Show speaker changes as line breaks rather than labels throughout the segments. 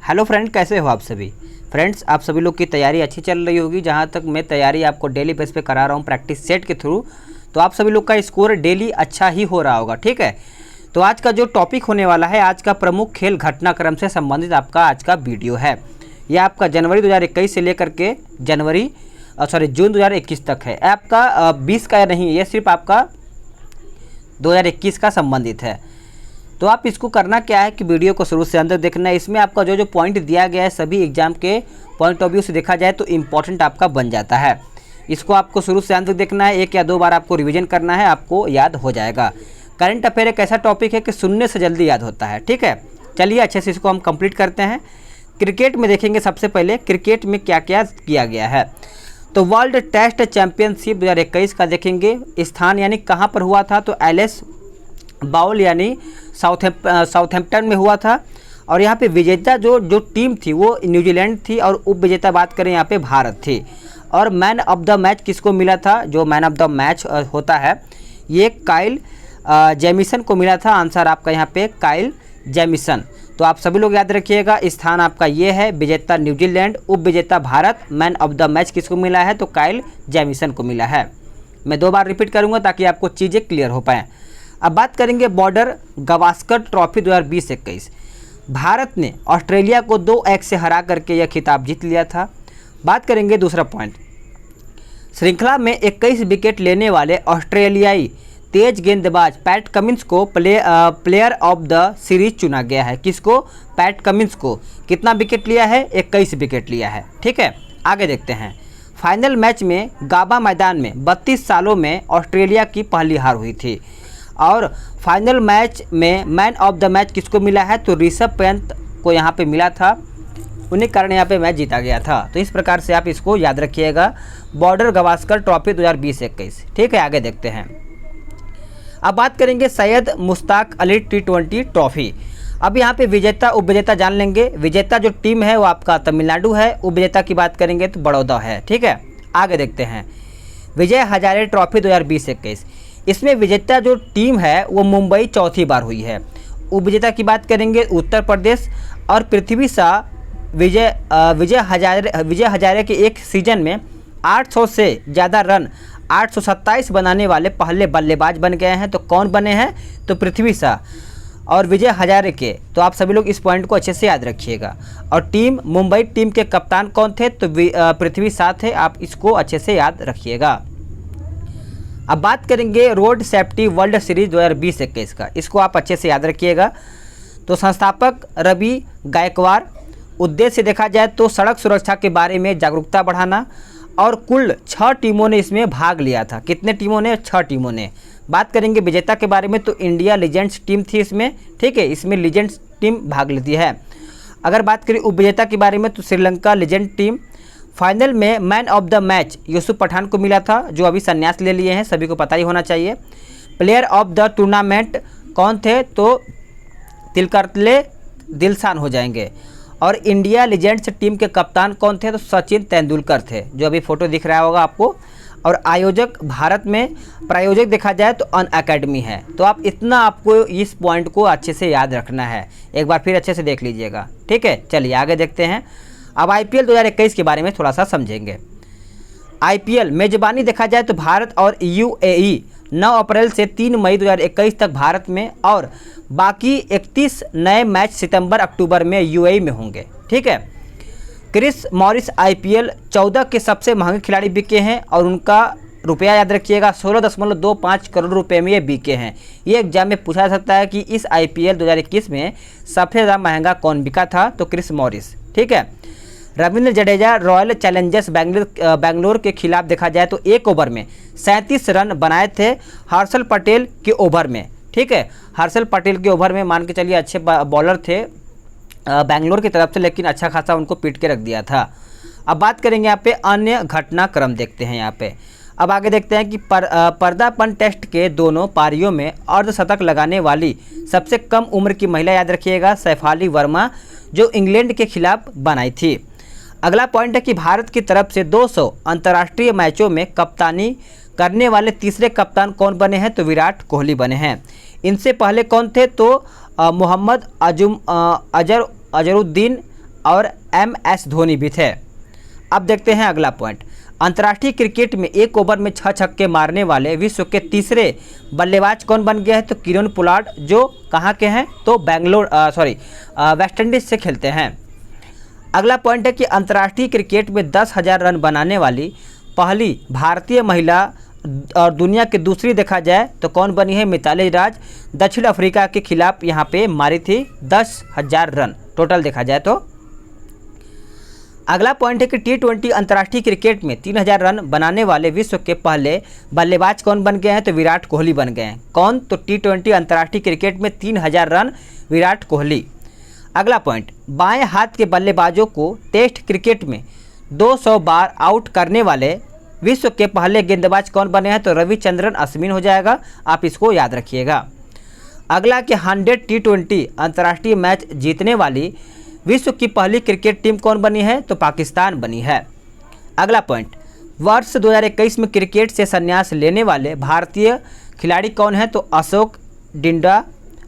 Hello friend, कैसे हो आप सभी। फ्रेंड्स, आप सभी लोग की तैयारी अच्छी चल रही होगी। जहाँ तक मैं तैयारी आपको डेली बेस पे करा रहा हूँ प्रैक्टिस सेट के थ्रू, तो आप सभी लोग का स्कोर डेली अच्छा ही हो रहा होगा। ठीक है, तो आज का जो टॉपिक होने वाला है, आज का प्रमुख खेल घटनाक्रम से संबंधित आपका आज का वीडियो है। यह आपका जनवरी 2021 से लेकर के जून 2021 तक है। आपका 20 का नहीं, ये सिर्फ आपका 2021 का संबंधित है। तो आप इसको करना क्या है कि वीडियो को शुरू से अंत तक देखना है। इसमें आपका जो जो पॉइंट दिया गया है सभी एग्जाम के पॉइंट ऑफ व्यू से देखा जाए तो इम्पोर्टेंट आपका बन जाता है। इसको आपको शुरू से अंत तक देखना है, 1 या 2 बार आपको रिवीजन करना है, आपको याद हो जाएगा। करंट अफेयर एक ऐसा टॉपिक है कि सुनने से जल्दी याद होता है। ठीक है, चलिए अच्छे से इसको हम कंप्लीट करते हैं। क्रिकेट में देखेंगे सबसे पहले क्रिकेट में क्या क्या किया गया है। तो वर्ल्ड टेस्ट चैंपियनशिप 2021 का देखेंगे, स्थान यानी कहाँ पर हुआ था, तो एलिस बाउल यानी साउथहैम्पटन में हुआ था। और यहाँ पे विजेता जो टीम थी वो न्यूजीलैंड थी, और उप विजेता बात करें यहाँ पे भारत थी। और मैन ऑफ द मैच किसको मिला था, जो मैन ऑफ द मैच होता है ये काइल जेमिसन को मिला था। आंसर आपका यहाँ पे काइल जेमिसन। तो आप सभी लोग याद रखिएगा, स्थान आपका ये है, विजेता न्यूजीलैंड, उप विजेता Bharat, man of the match किसको मिला है, तो काइल जेमिसन को मिला है। मैं 2 बार रिपीट करूँगा ताकि आपको चीज़ें क्लियर हो पाएँ। अब बात करेंगे बॉर्डर गावस्कर ट्रॉफी 2020-21। भारत ने ऑस्ट्रेलिया को 2-1 से हरा करके यह खिताब जीत लिया था। बात करेंगे दूसरा पॉइंट, श्रृंखला में 21 विकेट लेने ऑस्ट्रेलियाई तेज गेंदबाज पैट कमिंस को प्लेयर ऑफ द सीरीज चुना गया है। किसको, पैट कमिंस को। कितना विकेट लिया है, 21 विकेट लिया है। ठीक है, आगे देखते हैं। फाइनल मैच में गाबा मैदान में 32 सालों में ऑस्ट्रेलिया की पहली हार हुई थी। और फाइनल मैच में मैन ऑफ द मैच किसको मिला है, तो ऋषभ पंत को यहाँ पे मिला था, उन्हीं कारण यहाँ पे मैच जीता गया था। तो इस प्रकार से आप इसको याद रखिएगा, बॉर्डर गावस्कर ट्रॉफी 2020-21। ठीक है, आगे देखते हैं। अब बात करेंगे सैयद मुश्ताक अली T20 ट्रॉफी। अब यहाँ पे विजेता उप विजेता जान लेंगे। विजेता जो टीम है वो आपका तमिलनाडु है, उप विजेता की बात करेंगे तो बड़ौदा है। ठीक है, आगे देखते हैं। विजय हजारे ट्रॉफी 2020-21। इसमें विजेता जो टीम है वो मुंबई चौथी बार हुई है। उप विजेता की बात करेंगे उत्तर प्रदेश। और पृथ्वी शाह विजय हजारे के एक सीजन में 800 से ज़्यादा रन 827 बनाने वाले पहले बल्लेबाज बन गए हैं। तो कौन बने हैं, तो पृथ्वी शाह और विजय हजारे के। तो आप सभी लोग इस पॉइंट को अच्छे से याद रखिएगा। और टीम मुंबई टीम के कप्तान कौन थे, तो पृथ्वी शाह थे। आप इसको अच्छे से याद रखिएगा। अब बात करेंगे रोड सेफ्टी वर्ल्ड सीरीज 2020-21 का, इसको आप अच्छे से याद रखिएगा। तो संस्थापक रवि गायकवाड़। उद्देश्य देखा जाए तो सड़क सुरक्षा के बारे में जागरूकता बढ़ाना। और कुल 6 टीमों ने इसमें भाग लिया था। कितने टीमों ने, 6 टीमों ने। बात करेंगे विजेता के बारे में, तो इंडिया लीजेंड्स टीम थी इसमें। ठीक है, इसमें लीजेंड्स टीम भाग लेती है। अगर बात करें उपविजेता के बारे में, तो श्रीलंका लीजेंड टीम। फाइनल में man of the match Yusuf Pathan को मिला था, जो अभी संन्यास ले लिए हैं, सभी को पता ही होना चाहिए। प्लेयर ऑफ द टूर्नामेंट कौन थे, तो तिलकरतले दिलशान हो जाएंगे। और इंडिया लीजेंड्स टीम के कप्तान कौन थे, तो सचिन तेंदुलकर थे, जो अभी फोटो दिख रहा होगा आपको। और आयोजक भारत में प्रायोजक देखा जाए तो अन अकेडमी है। तो आप इतना आपको इस पॉइंट को अच्छे से याद रखना है, एक बार फिर अच्छे से देख लीजिएगा। ठीक है, चलिए आगे देखते हैं। अब IPL 2021 के बारे में थोड़ा सा समझेंगे। IPL मेजबानी देखा जाए तो भारत और UAE 9 अप्रैल से 3 मई 2021 तक भारत में, और बाकी 31 नए मैच सितंबर अक्टूबर में UAE में होंगे। ठीक है, क्रिस मॉरिस IPL 14 के सबसे महंगे खिलाड़ी बिके हैं, और उनका रुपया याद रखिएगा 16.25 करोड़ रुपए में ये बिके हैं। ये एग्जाम में पूछा जा सकता है कि इस IPL 2021 में सबसे ज़्यादा महंगा कौन बिका था, तो क्रिस मॉरिस। ठीक है, रविंद्र जडेजा रॉयल चैलेंजर्स बेंगलोर के खिलाफ देखा जाए तो 1 ओवर में 37 रन बनाए थे हर्षल पटेल के ओवर में। ठीक है, हर्षल पटेल के ओवर में मान के चलिए अच्छे बॉलर थे बेंगलोर की तरफ से, लेकिन अच्छा खासा उनको पीट के रख दिया था। अब बात करेंगे यहाँ पे अन्य घटनाक्रम देखते हैं यहाँ पे। अब आगे देखते हैं कि पर्दापन टेस्ट के दोनों पारियों में अर्धशतक लगाने वाली सबसे कम उम्र की महिला याद रखिएगा सैफाली वर्मा, जो इंग्लैंड के खिलाफ बनाई थी। अगला पॉइंट है कि भारत की तरफ से 200 अंतर्राष्ट्रीय मैचों में कप्तानी करने वाले तीसरे कप्तान कौन बने हैं, तो विराट कोहली बने हैं। इनसे पहले कौन थे, तो मोहम्मद अजरुद्दीन और MS धोनी भी थे। अब देखते हैं अगला पॉइंट। अंतर्राष्ट्रीय क्रिकेट में एक ओवर में 6 छक्के मारने वाले विश्व के तीसरे बल्लेबाज कौन बन गए हैं? तो किरण पोलार्ड, जो कहाँ के हैं? तो वेस्ट इंडीज से खेलते हैं। अगला पॉइंट है कि अंतर्राष्ट्रीय क्रिकेट में 10,000 रन बनाने वाली पहली भारतीय महिला और दुनिया की दूसरी देखा जाए तो कौन बनी है? मिताली राज। दक्षिण अफ्रीका के खिलाफ यहाँ पे मारी थी 10,000 रन टोटल देखा जाए तो। अगला पॉइंट है कि T20 अंतर्राष्ट्रीय क्रिकेट में 3,000 रन बनाने वाले विश्व के पहले बल्लेबाज कौन बन गए हैं? तो विराट कोहली बन गए हैं। कौन? तो T20 अंतर्राष्ट्रीय क्रिकेट में 3,000 रन विराट कोहली। अगला पॉइंट, बाएं हाथ के बल्लेबाजों को टेस्ट क्रिकेट में 200 बार आउट करने वाले विश्व के पहले गेंदबाज कौन बने हैं? तो रविचंद्रन अश्विन हो जाएगा, आप इसको याद रखिएगा। अगला कि 100 T20 अंतर्राष्ट्रीय मैच जीतने वाली विश्व की पहली क्रिकेट टीम कौन बनी है? तो पाकिस्तान बनी है। अगला पॉइंट, वर्ष 2021 में क्रिकेट से संन्यास लेने वाले भारतीय खिलाड़ी कौन है? तो अशोक डिंडा,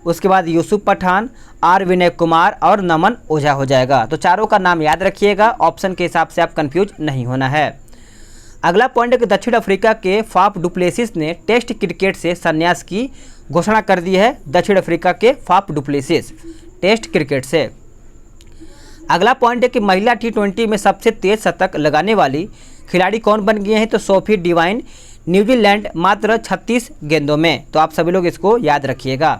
उसके बाद यूसुफ पठान, आर विनय कुमार और नमन ओझा हो जाएगा। तो चारों का नाम याद रखिएगा, ऑप्शन के हिसाब से आप कंफ्यूज नहीं होना है। अगला पॉइंट है कि दक्षिण अफ्रीका के फाफ डुप्लेसिस ने टेस्ट क्रिकेट से संन्यास की घोषणा कर दी है। दक्षिण अफ्रीका के फाफ डुप्लेसिस टेस्ट क्रिकेट से। अगला पॉइंट है कि महिला T20 में सबसे तेज शतक लगाने वाली खिलाड़ी कौन बन गए हैं? तो सोफी डिवाइन, न्यूजीलैंड, मात्र 36 गेंदों में। तो आप सभी लोग इसको याद रखिएगा।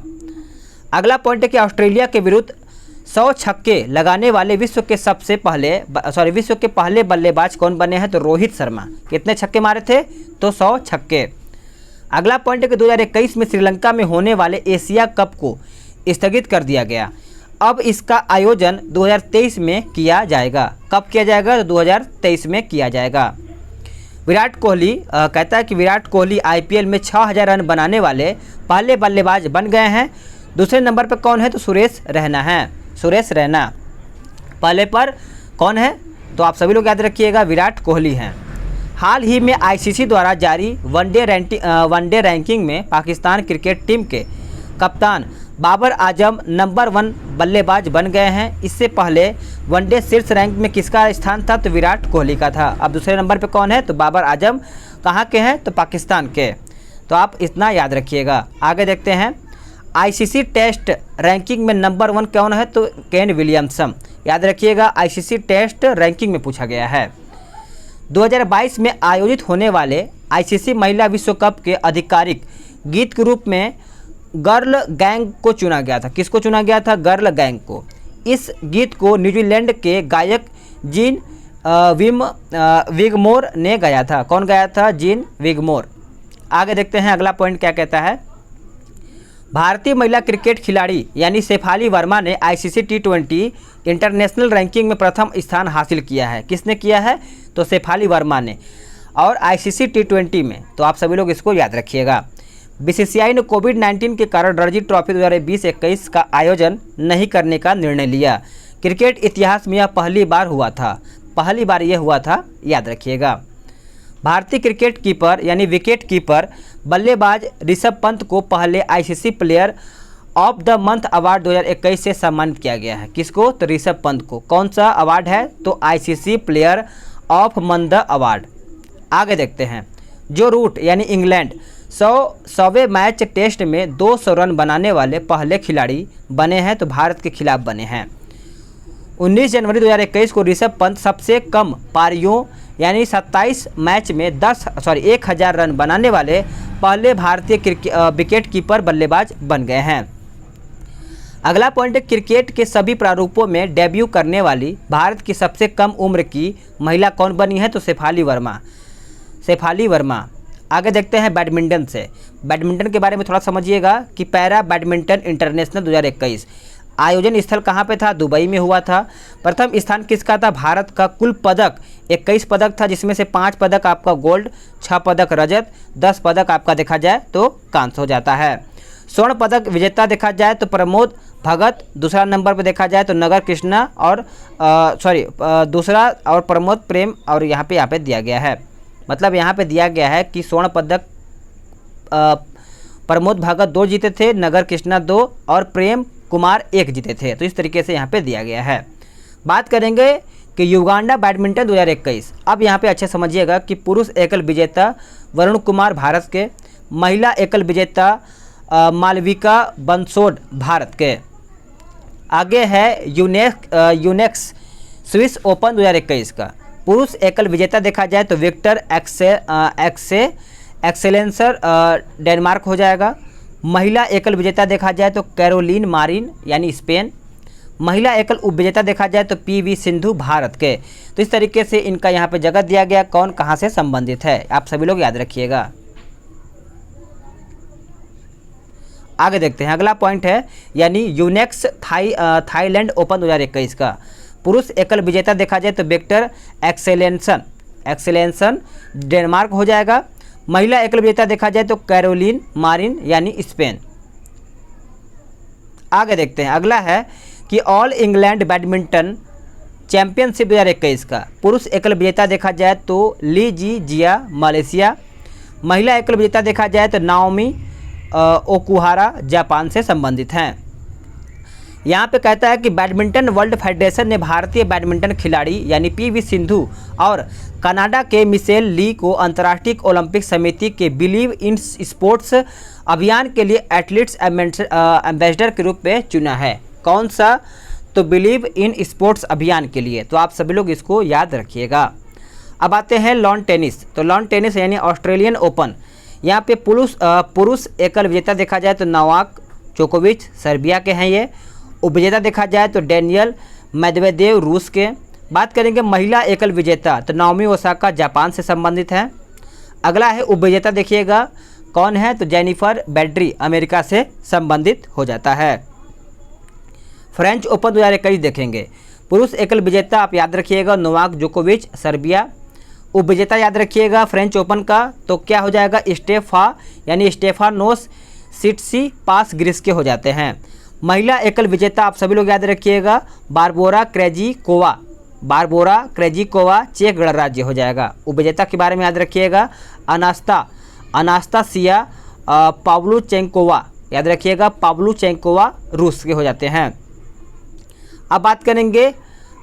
अगला पॉइंट है कि ऑस्ट्रेलिया के विरुद्ध 100 छक्के लगाने वाले विश्व के पहले बल्लेबाज कौन बने हैं? तो रोहित शर्मा। कितने छक्के मारे थे? तो 100 छक्के। अगला पॉइंट है कि 2021 में श्रीलंका में होने वाले एशिया कप को स्थगित कर दिया गया। अब इसका आयोजन 2023 में किया जाएगा। कब किया जाएगा? तो 2023 में किया जाएगा। विराट कोहली कहता है कि विराट कोहली IPL में 6,000 रन बनाने वाले पहले बल्लेबाज बन गए हैं। दूसरे नंबर पर कौन है? तो सुरेश रैना है। सुरेश रैना पहले पर कौन है? तो आप सभी लोग याद रखिएगा, विराट कोहली हैं। हाल ही में ICC द्वारा जारी वनडे रैंकिंग में पाकिस्तान क्रिकेट टीम के कप्तान बाबर आजम नंबर 1 बल्लेबाज बन गए हैं। इससे पहले वनडे शीर्ष रैंक में किसका स्थान था? तो विराट कोहली का था। अब दूसरे नंबर पे कौन है? तो बाबर आजम। कहाँ के हैं? तो पाकिस्तान के। तो आप इतना याद रखिएगा। आगे देखते हैं। ICC टेस्ट रैंकिंग में नंबर 1 कौन है? तो केन विलियमसन। याद रखिएगा, ICC टेस्ट रैंकिंग में पूछा गया है। 2022 में आयोजित होने वाले ICC महिला विश्व कप के आधिकारिक गीत के रूप में गर्ल गैंग को चुना गया था। किसको चुना गया था? गर्ल गैंग को। इस गीत को न्यूजीलैंड के गायक जीन विगमोर ने गाया था। कौन गाया था? जीन विगमोर। आगे देखते हैं अगला पॉइंट क्या कहता है। भारतीय महिला क्रिकेट खिलाड़ी यानी शेफाली वर्मा ने ICC T20 इंटरनेशनल रैंकिंग में प्रथम स्थान हासिल किया है। किसने किया है? तो शेफाली वर्मा ने। और ICC T20 में। तो आप सभी लोग इसको याद रखिएगा। BCCI ने कोविड-19 के कारण रणजी ट्रॉफी 2020-21 का आयोजन नहीं करने का निर्णय लिया। क्रिकेट इतिहास में यह पहली बार यह हुआ था, याद रखिएगा। भारतीय क्रिकेट कीपर यानी विकेट कीपर बल्लेबाज ऋषभ पंत को पहले ICC player of the month award 2021 से सम्मानित किया गया है। किसको? तो ऋषभ पंत को। कौन सा अवार्ड है? तो ICC player of month award. आगे देखते हैं। जो रूट यानी इंग्लैंड 100वें मैच टेस्ट में 200 रन बनाने वाले पहले खिलाड़ी बने हैं, तो भारत के खिलाफ बने हैं। 19 जनवरी 2021 को ऋषभ पंत सबसे कम पारियों यानी 27 मैच में 1000 रन बनाने वाले पहले भारतीय विकेट कीपर बल्लेबाज बन गए हैं। अगला पॉइंट है, क्रिकेट के सभी प्रारूपों में डेब्यू करने वाली भारत की सबसे कम उम्र की महिला कौन बनी है? तो शेफाली वर्मा। आगे देखते हैं बैडमिंटन से। बैडमिंटन के बारे में थोड़ा समझिएगा कि पैरा बैडमिंटन इंटरनेशनल 2021 आयोजन स्थल कहाँ पे था? दुबई में हुआ था। प्रथम स्थान किसका था? भारत का। कुल पदक 21 पदक था, जिसमें से 5 पदक आपका गोल्ड, 6 पदक रजत, 10 पदक आपका देखा जाए तो कांस्य हो जाता है। स्वर्ण पदक विजेता देखा जाए तो प्रमोद भगत, दूसरा नंबर पर देखा जाए तो नगर कृष्णा और दूसरा और प्रमोद प्रेम। और यहाँ पे दिया गया है, मतलब यहाँ पे दिया गया है कि स्वर्ण पदक प्रमोद भगत 2 जीते थे, नगर कृष्णा 2 और प्रेम कुमार 1 जीते थे। तो इस तरीके से यहाँ पे दिया गया है। बात करेंगे कि युगांडा बैडमिंटन 2021। अब यहाँ पे अच्छे समझिएगा कि पुरुष एकल विजेता वरुण कुमार भारत के, महिला एकल विजेता मालविका बंसोड भारत के। आगे है यूनेक्स स्विस ओपन 2021 का। पुरुष एकल विजेता देखा जाए तो विक्टर एक्सेलेंसर डेनमार्क हो जाएगा। महिला एकल विजेता देखा जाए तो कैरोलिन मारिन यानी स्पेन। महिला एकल उपविजेता देखा जाए तो पीवी सिंधु भारत के। तो इस तरीके से इनका यहाँ पे जगह दिया गया कौन कहाँ से संबंधित है, आप सभी लोग याद रखिएगा। आगे देखते हैं, अगला पॉइंट है यानी यूनेक्स थाईलैंड ओपन 2021 का। पुरुष एकल विजेता देखा जाए तो विक्टर एक्सेलेंसन डेनमार्क हो जाएगा। महिला एकल विजेता देखा जाए तो कैरोलिन मारिन यानी स्पेन। आगे देखते हैं, अगला है कि ऑल इंग्लैंड बैडमिंटन चैंपियनशिप 2021 का। पुरुष एकल विजेता देखा जाए तो ली जी जिया मलेशिया। महिला एकल विजेता देखा जाए तो नाओमी ओकुहारा जापान से संबंधित हैं। यहाँ पे कहता है कि बैडमिंटन वर्ल्ड फेडरेशन ने भारतीय बैडमिंटन खिलाड़ी यानी पीवी सिंधु और कनाडा के मिशेल ली को अंतर्राष्ट्रीय ओलंपिक समिति के बिलीव इन स्पोर्ट्स अभियान के लिए एथलीट्स एम्बेसडर के रूप में चुना है। कौन सा? तो बिलीव इन स्पोर्ट्स अभियान के लिए। तो आप सभी लोग इसको याद रखिएगा। अब आते हैं लॉन टेनिस। तो लॉन टेनिस यानी ऑस्ट्रेलियन ओपन, यहाँ पे पुरुष एकल विजेता देखा जाए तो नोवाक जोकोविच सर्बिया के हैं ये। उपविजेता देखा जाए तो डेनियल मेदवेदेव रूस के। बात करेंगे महिला एकल विजेता तो नाओमी ओसाका जापान से संबंधित है। अगला है उपविजेता, देखिएगा कौन है तो जेनिफर बेड्री अमेरिका से संबंधित हो जाता है। फ्रेंच ओपन 2021 देखेंगे। पुरुष एकल विजेता आप याद रखिएगा नोवाक जोकोविच सर्बिया। उपविजेता याद रखिएगा फ्रेंच ओपन का तो क्या हो जाएगा स्टेफानोस सिटसिपास ग्रीस के हो जाते हैं। महिला एकल विजेता आप सभी लोग याद रखिएगा बारबोरा क्रेजिकोवा चेक गणराज्य हो जाएगा। उपविजेता के बारे में याद रखिएगा अनास्तासिया पाव्लुचेंकोवा याद रखिएगा पाव्लुचेंकोवा रूस के हो जाते हैं। अब बात करेंगे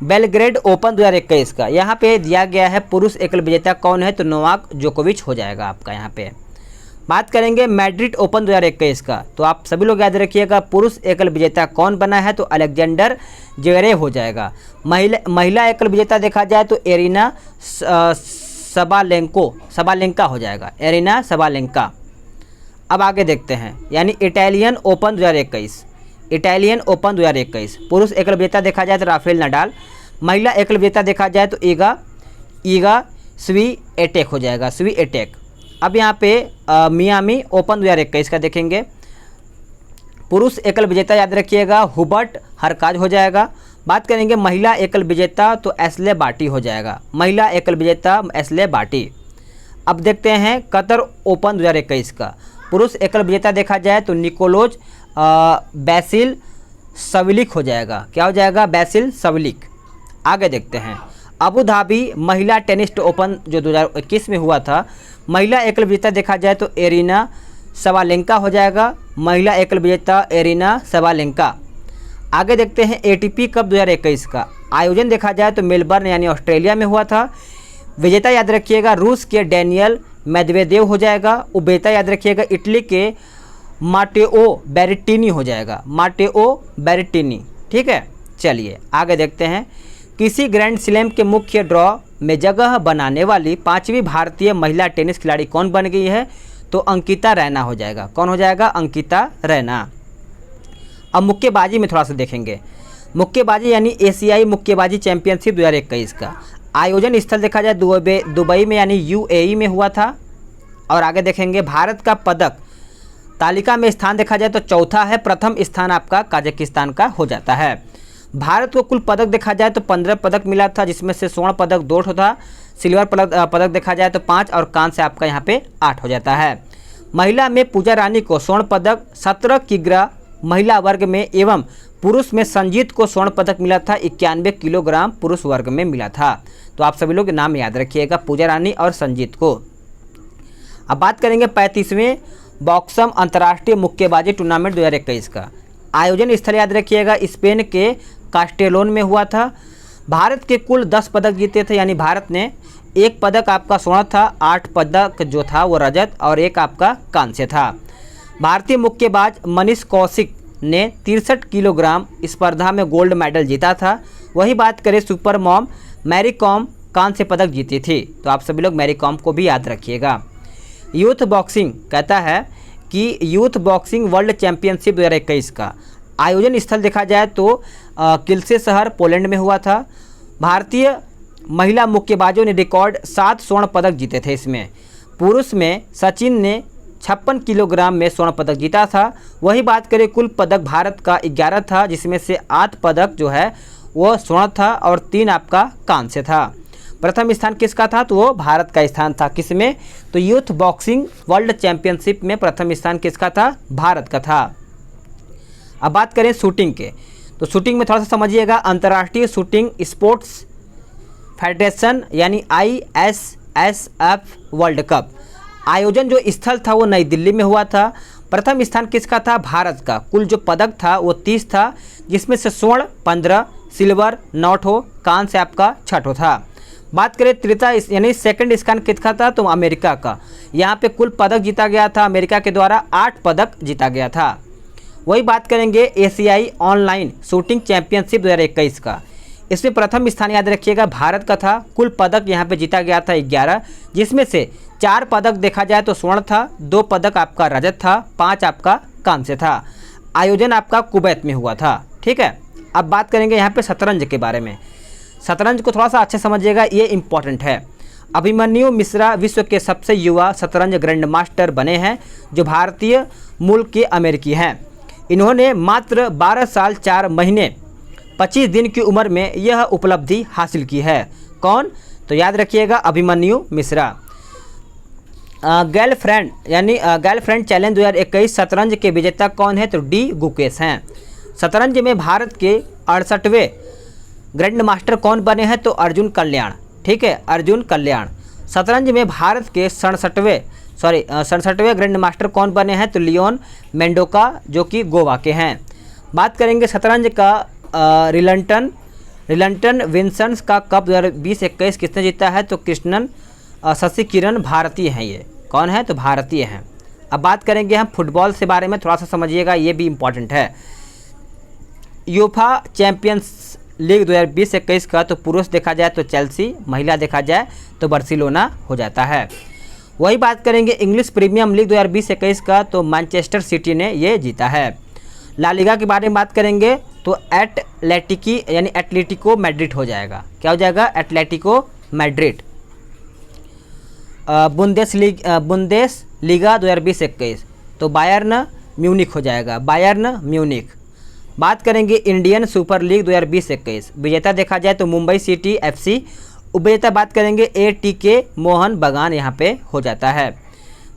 बेलग्रेड ओपन 2021 का। यहाँ पे दिया गया है पुरुष एकल विजेता कौन है तो नोवाक जोकोविच हो जाएगा आपका यहाँ पे। बात करेंगे मैड्रिड ओपन 2021 का। तो आप सभी लोग याद रखिएगा पुरुष एकल विजेता कौन बना है तो अलेक्जेंडर ज्वेरेव हो जाएगा। महिला एकल विजेता देखा जाए तो एरिना सबालेंका हो जाएगा, एरिना सबालेंका। अब आगे देखते हैं यानी इटालियन ओपन 2021। पुरुष एकल विजेता देखा जाए तो राफेल नडाल। महिला एकल विजेता देखा जाए तो ईगा स्वीएटेक हो जाएगा, स्वीएटेक। अब यहाँ पे मियामी ओपन 2021 का देखेंगे। पुरुष एकल विजेता याद रखिएगा हुबर्ट हरकाज हो जाएगा। बात करेंगे महिला एकल विजेता तो एस्ले बाटी हो जाएगा, महिला एकल विजेता एस्ले बाटी। अब देखते हैं कतर ओपन 2021 का। पुरुष एकल विजेता देखा जाए तो निकोलोज बैसिल सविलिक हो जाएगा, क्या हो जाएगा बैसिल सविलिक। आगे देखते हैं अबू धाबी महिला टेनिस ओपन जो 2021 में हुआ था। महिला एकल विजेता देखा जाए तो एरिना सबालेंका हो जाएगा, महिला एकल विजेता एरिना सबालेंका। आगे देखते हैं एटीपी कप 2021 का आयोजन देखा जाए तो मेलबर्न यानी ऑस्ट्रेलिया में हुआ था। विजेता याद रखिएगा रूस के डेनियल मेदवेदेव हो जाएगा। उपविजेता याद रखिएगा इटली के माटेओ बेरेटिनी हो जाएगा, माटेओ बेरेटिनी। ठीक है, चलिए आगे देखते हैं किसी ग्रैंड स्लैम के मुख्य ड्रॉ में जगह बनाने वाली 5वीं भारतीय महिला टेनिस खिलाड़ी कौन बन गई है तो अंकिता रैना हो जाएगा। कौन हो जाएगा? अंकिता रैना। अब मुक्केबाजी में थोड़ा सा देखेंगे। मुक्केबाजी यानी एशियाई मुक्केबाजी चैंपियनशिप 2021 का आयोजन स्थल देखा जाए दुबई में यानी यूएई में हुआ था। और आगे देखेंगे भारत का पदक तालिका में स्थान देखा जाए तो चौथा है, प्रथम स्थान आपका कजाकिस्तान का हो जाता है। भारत को कुल पदक देखा जाए तो 15 पदक मिला था, जिसमें से स्वर्ण पदक 2 था, सिल्वर पदक देखा जाए तो 5 और कांस्य आपका यहाँ पे 8 हो जाता है। महिला में पूजा रानी को स्वर्ण पदक 17 किग्रा महिला वर्ग में एवं पुरुष में संजीत को स्वर्ण पदक मिला था, 91 किलोग्राम पुरुष वर्ग में मिला था। तो आप सभी लोग नाम याद रखिएगा पूजा रानी और संजीत को। अब बात करेंगे 35वें बॉक्सम अंतर्राष्ट्रीय मुक्केबाजी टूर्नामेंट 2021 का आयोजन स्थल याद रखिएगा स्पेन के कास्टेलोन में हुआ था। भारत के कुल 10 पदक जीते थे, यानी भारत ने 1 पदक आपका स्वर्ण था, 8 पदक जो था वो रजत और 1 आपका कांस्य था। भारतीय मुक्केबाज मनीष कौशिक ने 63 किलोग्राम स्पर्धा में गोल्ड मेडल जीता था। वही बात करें सुपर मॉम मैरी कॉम कांस्य पदक जीती थी, तो आप सभी लोग मैरी कॉम को भी याद रखिएगा। यूथ बॉक्सिंग कहता है कि यूथ बॉक्सिंग वर्ल्ड चैंपियनशिप 2021 का आयोजन स्थल देखा जाए तो किल्से शहर पोलैंड में हुआ था। भारतीय महिला मुक्केबाजों ने रिकॉर्ड 7 स्वर्ण पदक जीते थे। इसमें पुरुष में सचिन ने 56 किलोग्राम में स्वर्ण पदक जीता था। वही बात करें कुल पदक भारत का 11 था, जिसमें से 8 पदक जो है वो स्वर्ण था और 3 आपका कांस्य था। प्रथम स्थान किसका था, तो वो भारत का स्थान था। किसमें, तो यूथ बॉक्सिंग वर्ल्ड चैंपियनशिप में प्रथम स्थान किसका था, भारत का था। अब बात करें शूटिंग के, तो शूटिंग में थोड़ा सा समझिएगा। अंतर्राष्ट्रीय शूटिंग स्पोर्ट्स फेडरेशन यानी ISSF वर्ल्ड कप आयोजन जो स्थल था वो नई दिल्ली में हुआ था। प्रथम स्थान किसका था, भारत का। कुल जो पदक था वो 30 था, जिसमें से स्वर्ण 15, सिल्वर 9 ठो, कांस्य आपका 6 ठो था। बात करें तृतीय यानी सेकंड स्थान किसका था, तो अमेरिका का। यहाँ पे कुल पदक जीता गया था, अमेरिका के द्वारा 8 पदक जीता गया था। वही बात करेंगे एशियाई ऑनलाइन शूटिंग चैंपियनशिप 2021 का। इसमें प्रथम स्थान याद रखिएगा भारत का था। कुल पदक यहाँ पे जीता गया था 11, जिसमें से 4 पदक देखा जाए तो स्वर्ण था, 2 पदक आपका रजत था, 5 आपका कांस्य था। आयोजन आपका कुवैत में हुआ था। ठीक है, अब बात करेंगे यहाँ पे शतरंज के बारे में। शतरंज को थोड़ा सा अच्छे समझिएगा, ये इंपॉर्टेंट है। अभिमन्यु मिश्रा विश्व के सबसे युवा शतरंज ग्रैंड मास्टर बने हैं, जो भारतीय मूल के अमेरिकी हैं। इन्होंने मात्र 12 साल 4 महीने 25 दिन की उम्र में यह उपलब्धि हासिल की है। कौन, तो याद रखिएगा अभिमन्यु मिश्रा। गर्लफ्रेंड यानी गर्लफ्रेंड चैलेंज 2021 शतरंज के विजेता कौन है, तो डी गुकेश हैं। शतरंज में भारत के 68वें ग्रैंड मास्टर कौन बने हैं, तो अर्जुन कल्याण। ठीक है, अर्जुन कल्याण। शतरंज में भारत के 67वें ग्रैंड मास्टर कौन बने हैं, तो लियोन मेंडोका, जो कि गोवा के हैं। बात करेंगे शतरंज का रिलंटन विंसन्स का कप 2020-21 किसने जीता है, तो कृष्णन शशि किरण भारतीय हैं। ये कौन है, तो भारतीय हैं। अब बात करेंगे हम फुटबॉल से बारे में, थोड़ा सा समझिएगा, ये भी इम्पॉर्टेंट है। यूफा चैंपियंस लीग 2020-21 का तो पुरुष देखा जाए तो चेल्सी, महिला देखा जाए तो बार्सिलोना हो जाता है। वही बात करेंगे इंग्लिश प्रीमियम लीग 2020-21 का, तो मैनचेस्टर सिटी ने ये जीता है। ला लीगा के बारे में बात करेंगे तो एटलेटिको मैड्रिड हो जाएगा। क्या हो जाएगा, एटलेटिको मैड्रिड। बुंदेस लीगा 2020-21 तो बायर्न म्यूनिख हो जाएगा, बायर्न म्यूनिख। बात करेंगे इंडियन सुपर लीग 2020-21 विजेता देखा जाए तो मुंबई सिटी FC। उपविजेता बात करेंगे ATK मोहन बगान यहाँ पे हो जाता है।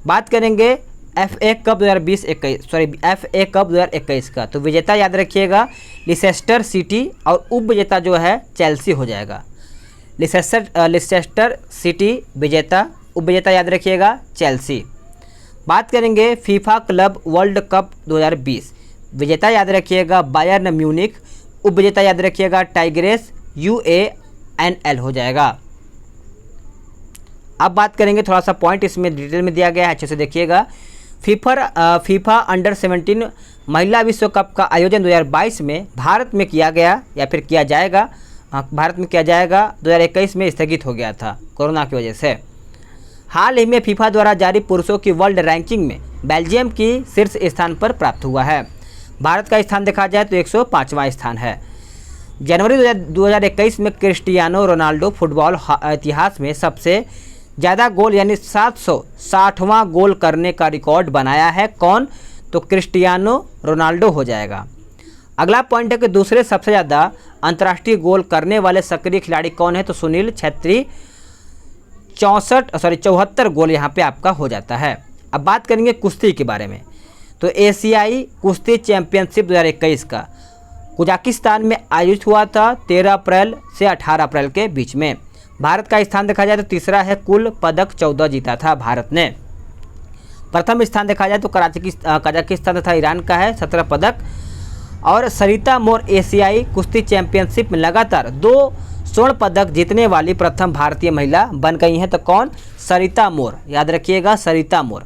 बात करेंगे FA कप 2021 का, तो विजेता याद रखिएगा लिसेस्टर सिटी और उपविजेता जो है चेल्सी हो जाएगा। लिसेस्टर सिटी विजेता, उपविजेता याद रखिएगा चेल्सी। बात करेंगे फीफा क्लब वर्ल्ड कप 2020 विजेता याद रखिएगा बायर्न म्यूनिख, उपविजेता याद रखिएगा टाइग्रेस UANL हो जाएगा। अब बात करेंगे थोड़ा सा पॉइंट इसमें डिटेल में दिया गया है, अच्छे से देखिएगा। फीफा अंडर 17 महिला विश्व कप का आयोजन 2022 में भारत में किया गया या फिर किया जाएगा, भारत में किया जाएगा, 2021 में स्थगित हो गया था कोरोना की वजह से। हाल ही में फीफा द्वारा जारी पुरुषों की वर्ल्ड रैंकिंग में बेल्जियम की शीर्ष स्थान पर प्राप्त हुआ है। भारत का स्थान देखा जाए तो 105वां स्थान है। जनवरी 2021 में क्रिस्टियानो रोनाल्डो फुटबॉल इतिहास में सबसे ज़्यादा गोल यानी 760वां गोल करने का रिकॉर्ड बनाया है। कौन, तो क्रिस्टियानो रोनाल्डो हो जाएगा। अगला पॉइंट है कि दूसरे सबसे ज़्यादा अंतर्राष्ट्रीय गोल करने वाले सक्रिय खिलाड़ी कौन है, तो सुनील छेत्री 74 गोल यहाँ पे आपका हो जाता है। अब बात करेंगे कुश्ती के बारे में, तो एशियाई कुश्ती चैंपियनशिप 2021 का कजाकिस्तान में आयोजित हुआ था 13 अप्रैल से 18 अप्रैल के बीच में। भारत का स्थान देखा जाए तो तीसरा है, कुल पदक 14 जीता था भारत ने। प्रथम स्थान देखा जाए तो कजाकिस्तान तथा ईरान का है 17 पदक। और सरिता मोर एशियाई कुश्ती चैंपियनशिप में लगातार 2 स्वर्ण पदक जीतने वाली प्रथम भारतीय महिला बन गई हैं। तो कौन? सरिता मोर, याद रखिएगा सरिता मोर।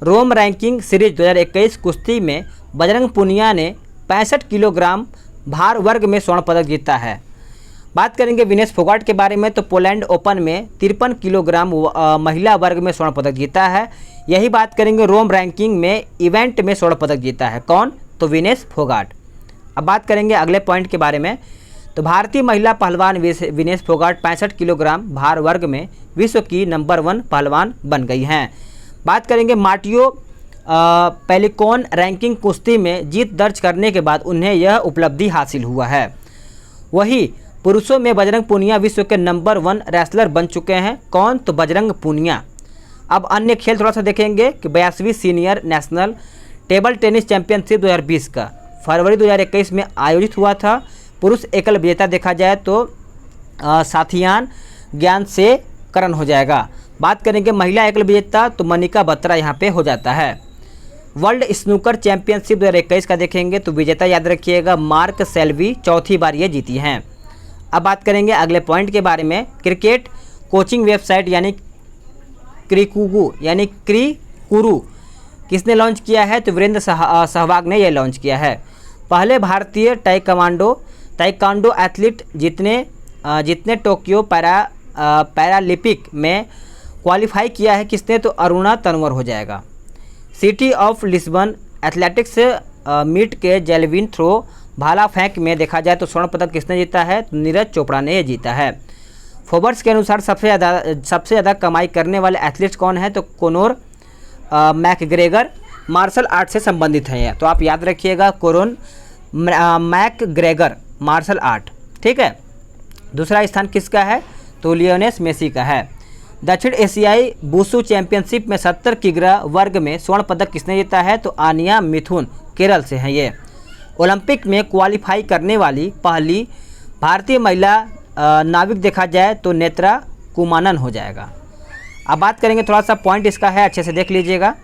रोम रैंकिंग सीरीज 2021 कुश्ती में बजरंग पुनिया ने 65 किलोग्राम भार वर्ग में स्वर्ण पदक जीता है। बात करेंगे विनेश फोगाट के बारे में, तो पोलैंड ओपन में 53 किलोग्राम महिला वर्ग में स्वर्ण पदक जीता है। यही बात करेंगे रोम रैंकिंग में इवेंट में स्वर्ण पदक जीता है। कौन? तो विनेश फोगाट। अब बात करेंगे अगले पॉइंट के बारे में, तो भारतीय महिला पहलवान विनेश फोगाट 65 किलोग्राम भार वर्ग में विश्व की नंबर 1 पहलवान बन गई हैं। बात करेंगे मार्टियो पेलिकॉन रैंकिंग कुश्ती में जीत दर्ज करने के बाद उन्हें यह उपलब्धि हासिल हुआ है। वही पुरुषों में बजरंग पुनिया विश्व के नंबर 1 रेसलर बन चुके हैं। कौन? तो बजरंग पुनिया। अब अन्य खेल थोड़ा सा देखेंगे कि 82वीं senior national table tennis championship 2020 का फरवरी 2021 में आयोजित हुआ था। पुरुष एकल विजेता देखा जाए तो साथियान ज्ञान से करण हो जाएगा। बात करेंगे महिला एकल विजेता, तो मनिका बत्रा यहाँ पे हो जाता है। वर्ल्ड स्नूकर चैंपियनशिप 2021 का देखेंगे तो विजेता याद रखिएगा मार्क सेल्वी, चौथी बार ये जीती हैं। अब बात करेंगे अगले पॉइंट के बारे में, क्रिकेट कोचिंग वेबसाइट यानी क्रिकुरु किसने लॉन्च किया है? तो वीरेंद्र सहवाग ने यह लॉन्च किया है। पहले भारतीय ताइक्वांडो एथलीट जितने टोक्यो पैरालिम्पिक में क्वालिफाई किया है किसने? तो अरुणा तंवर हो जाएगा। City of Lisbon athletics meet के जेवलिन थ्रो भाला फेंक में देखा जाए तो स्वर्ण पदक किसने जीता है? तो नीरज चोपड़ा ने जीता है। फोर्ब्स के अनुसार सबसे ज़्यादा कमाई करने वाले एथलीट्स कौन है? तो कोनोर मैकग्रेगर मार्शल आर्ट से संबंधित है। तो आप याद रखिएगा कोरोन मैकग्रेगर मार्शल आर्ट, ठीक है। दूसरा स्थान किसका है? तो लियोनेल मेसी का है। दक्षिण एशियाई वुशु चैंपियनशिप में 70 किग्रा वर्ग में स्वर्ण पदक किसने जीता है? तो आनिया मिथुन केरल से हैं ये। ओलंपिक में क्वालिफाई करने वाली पहली भारतीय महिला नाविक देखा जाए तो नेत्रा कुमानन हो जाएगा। अब बात करेंगे, थोड़ा सा पॉइंट इसका है, अच्छे से देख लीजिएगा।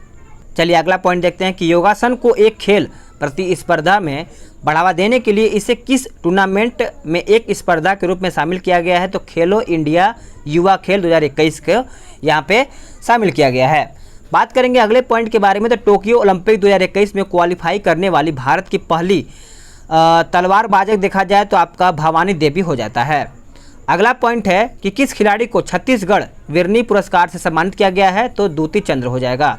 चलिए अगला पॉइंट देखते हैं कि योगासन को एक खेल प्रतिस्पर्धा में बढ़ावा देने के लिए इसे किस टूर्नामेंट में एक स्पर्धा के रूप में शामिल किया गया है? तो खेलो इंडिया युवा खेल 2021 को यहाँ पे शामिल किया गया है। बात करेंगे अगले पॉइंट के बारे में, तो टोक्यो ओलंपिक 2021 में क्वालिफाई करने वाली भारत की पहली तलवारबाज देखा जाए तो आपका भवानी देवी हो जाता है। अगला पॉइंट है कि किस खिलाड़ी को छत्तीसगढ़ वीरनी पुरस्कार से सम्मानित किया गया है? तो दूती चंद्र हो जाएगा।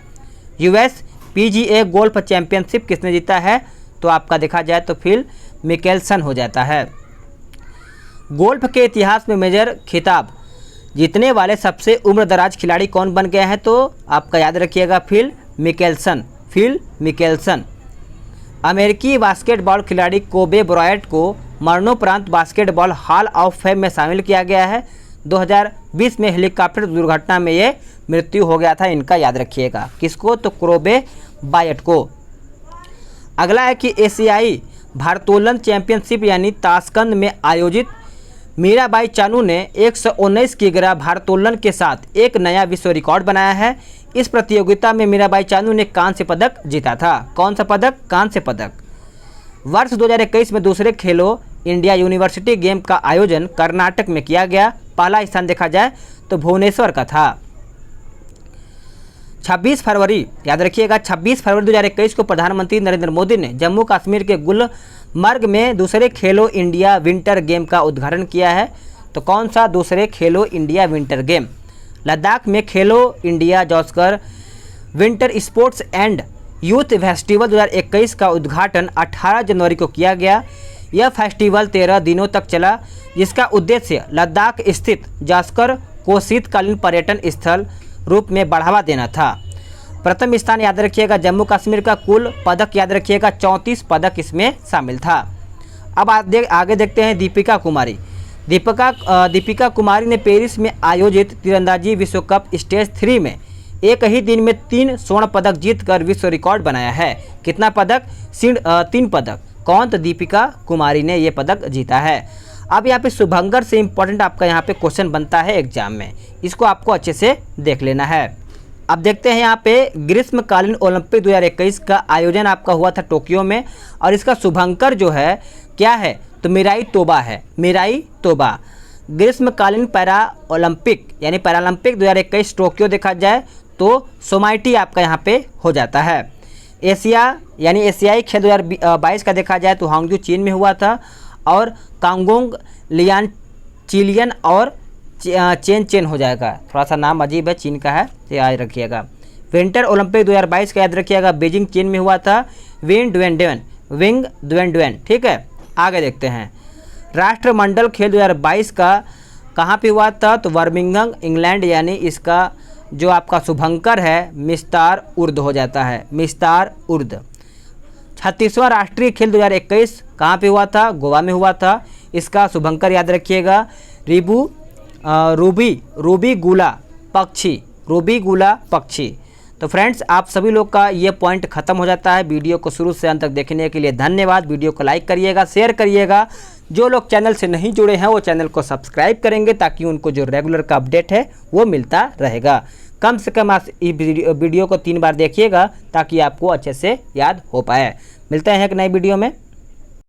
यूएस पीजीए गोल्फ चैंपियनशिप किसने जीता है? तो आपका देखा जाए तो फिल मिकेल्सन हो जाता है। गोल्फ के इतिहास में मेजर खिताब जीतने वाले सबसे उम्रदराज खिलाड़ी कौन बन गए हैं? तो आपका याद रखिएगा फिल मिकेल्सन। अमेरिकी बास्केटबॉल खिलाड़ी कोबे ब्रायंट को मरणोपरांत बास्केटबॉल हॉल ऑफ फेम में शामिल किया गया है। 2020 में हेलीकॉप्टर दुर्घटना में ये मृत्यु हो गया था इनका, याद रखिएगा। किसको? तो कोबे ब्रायंट को। अगला है कि एशियाई भारोत्तोलन चैंपियनशिप यानी ताशकंद में आयोजित मीराबाई चानू ने 119 किग्रा भारोत्तोलन के साथ एक नया विश्व रिकॉर्ड बनाया है। इस प्रतियोगिता में मीराबाई चानू ने कांस्य पदक जीता था। कौन सा पदक? कांस्य पदक। वर्ष 2021 में दूसरे खेलो इंडिया यूनिवर्सिटी गेम का आयोजन कर्नाटक में किया गया। पहला स्थान देखा जाए तो भुवनेश्वर का था। 26 फरवरी याद रखिएगा, 26 फरवरी 2021 को प्रधानमंत्री नरेंद्र मोदी ने जम्मू कश्मीर के गुलमर्ग में दूसरे खेलो इंडिया विंटर गेम का उद्घाटन किया है। तो कौन सा दूसरे खेलो इंडिया विंटर गेम? लद्दाख में Khelo India Zanskar winter sports and youth festival 2021 का उद्घाटन 18 जनवरी को किया गया। यह फेस्टिवल 13 दिनों तक चला, जिसका उद्देश्य लद्दाख स्थित जॉस्कर को शीतकालीन पर्यटन स्थल रूप में बढ़ावा देना था। प्रथम स्थान याद रखिएगा जम्मू कश्मीर का, कुल पदक याद रखिएगा 34 पदक इसमें शामिल था। अब आगे देखते हैं दीपिका कुमारी। दीपिका कुमारी ने पेरिस में आयोजित तीरंदाजी विश्व कप स्टेज 3 में एक ही दिन में 3 स्वर्ण पदक जीतकर विश्व रिकॉर्ड बनाया है। कितना पदक? 3 पदक। कौन? तो दीपिका कुमारी ने ये पदक जीता है। अब यहाँ पे शुभंकर से इम्पोर्टेंट आपका यहाँ पे क्वेश्चन बनता है एग्जाम में, इसको आपको अच्छे से देख लेना है। अब देखते हैं यहाँ पे ग्रीष्मकालीन ओलंपिक 2021 का आयोजन आपका हुआ था टोक्यो में, और इसका शुभंकर जो है क्या है, तो मिराई तोबा है, मिराई तोबा। ग्रीष्मकालीन पैरा ओलंपिक यानी पैरालंपिक 2021 टोक्यो देखा जाए तो सोमाइटी आपका यहाँ पे हो जाता है। एशिया यानी एशियाई खेल 2022 का देखा जाए तो हांगजू चीन में हुआ था, और कांगोंग लियान चिलियन और चेन हो जाएगा, थोड़ा सा नाम अजीब है, चीन का है, ये याद रखिएगा। विंटर ओलंपिक 2022 का याद रखिएगा, बीजिंग चीन में हुआ था, विंग द्वेन, ठीक है। आगे देखते हैं राष्ट्रमंडल खेल 2022 का कहाँ पे हुआ था, तो बर्मिंघम इंग्लैंड, यानी इसका जो आपका शुभंकर है मिस्तार उर्द हो जाता है, मिस्तार उर्द। 36वां राष्ट्रीय खेल 2021 कहाँ पे हुआ था, गोवा में हुआ था, इसका शुभंकर याद रखिएगा रूबी गुला पक्षी। तो फ्रेंड्स आप सभी लोग का ये पॉइंट खत्म हो जाता है। वीडियो को शुरू से अंत तक देखने के लिए धन्यवाद। वीडियो को लाइक करिएगा, शेयर करिएगा। जो लोग चैनल से नहीं जुड़े हैं वो चैनल को सब्सक्राइब करेंगे ताकि उनको जो रेगुलर का अपडेट है वो मिलता रहेगा। कम से कम आप इस वीडियो को 3 बार देखिएगा ताकि आपको अच्छे से याद हो पाए। मिलते हैं एक नई वीडियो में।